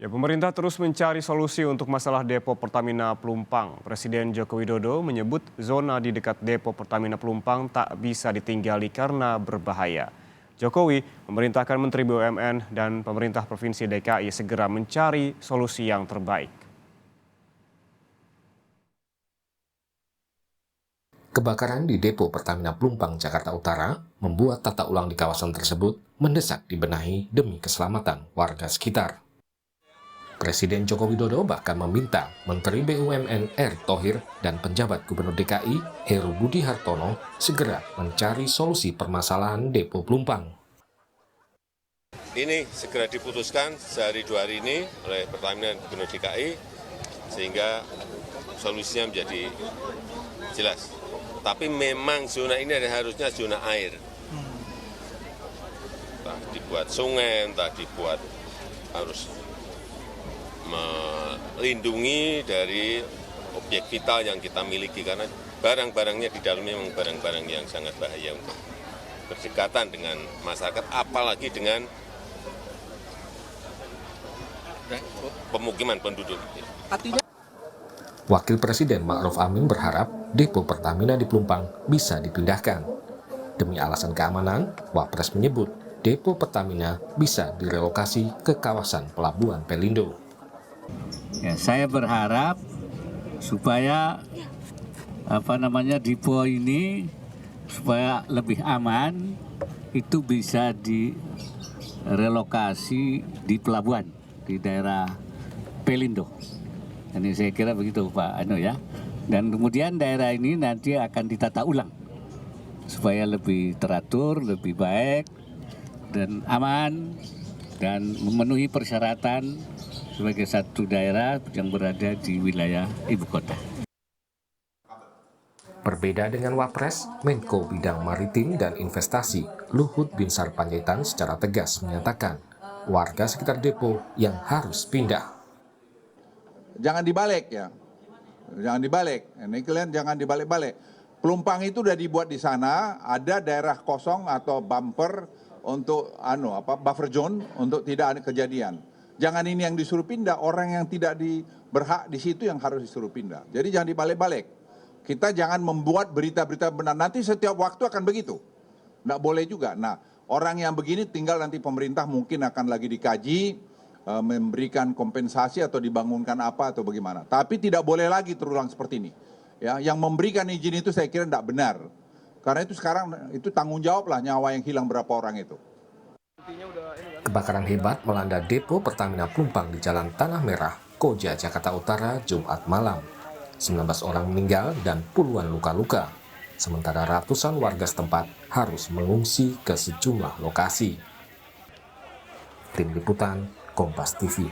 Pemerintah terus mencari solusi untuk masalah depo Pertamina Pelumpang. Presiden Joko Widodo menyebut zona di dekat depo Pertamina Pelumpang tak bisa ditinggali karena berbahaya. Jokowi memerintahkan Menteri BUMN dan pemerintah Provinsi DKI segera mencari solusi yang terbaik. Kebakaran di depo Pertamina Pelumpang, Jakarta Utara membuat tata ulang di kawasan tersebut mendesak dibenahi demi keselamatan warga sekitar. Presiden Joko Widodo bahkan meminta Menteri BUMN Erick Thohir dan penjabat Gubernur DKI Heru Budi Hartono segera mencari solusi permasalahan depo Pelumpang. Ini segera diputuskan sehari 2 hari ini oleh Pertamina dan Gubernur DKI sehingga solusinya menjadi jelas. Tapi memang zona ini harusnya zona air. Entah dibuat sungai, entah dibuat harus melindungi dari objek vital yang kita miliki karena barang-barangnya di dalamnya memang barang-barang yang sangat bahaya untuk berdekatan dengan masyarakat, apalagi dengan pemukiman penduduk. Wakil Presiden Ma'ruf Amin berharap depo Pertamina di Pelumpang bisa dipindahkan. Demi alasan keamanan, Wapres menyebut depo Pertamina bisa direlokasi ke kawasan Pelabuhan Pelindo. Ya, saya berharap supaya depo ini supaya lebih aman itu bisa direlokasi di pelabuhan di daerah Pelindo. Ini saya kira begitu Pak Ano ya. Dan kemudian daerah ini nanti akan ditata ulang supaya lebih teratur, lebih baik dan aman dan memenuhi persyaratan sebagai satu daerah yang berada di wilayah ibu kota. Berbeda dengan Wapres, Menko Bidang Maritim dan Investasi Luhut Binsar Panjaitan secara tegas menyatakan warga sekitar depo yang harus pindah. Jangan dibalik ya, jangan dibalik. Ini kalian jangan dibalik-balik. Pelumpang itu udah dibuat di sana, ada daerah kosong atau bumper untuk buffer zone untuk tidak ada kejadian. Jangan ini yang disuruh pindah, orang yang tidak berhak di situ yang harus disuruh pindah. Jadi jangan dibalik-balik. Kita jangan membuat berita-berita benar. Nanti setiap waktu akan begitu. Nggak boleh juga. Nah, orang yang begini tinggal nanti pemerintah mungkin akan lagi dikaji, memberikan kompensasi atau dibangunkan apa atau bagaimana. Tapi tidak boleh lagi terulang seperti ini. Ya, yang memberikan izin itu saya kira tidak benar. Karena itu sekarang itu tanggung jawab lah nyawa yang hilang berapa orang itu. Kebakaran hebat melanda depo Pertamina Pelumpang di Jalan Tanah Merah, Koja, Jakarta Utara, Jumat malam. 19 orang meninggal dan puluhan luka-luka. Sementara ratusan warga setempat harus mengungsi ke sejumlah lokasi. Tim Liputan, Kompas TV.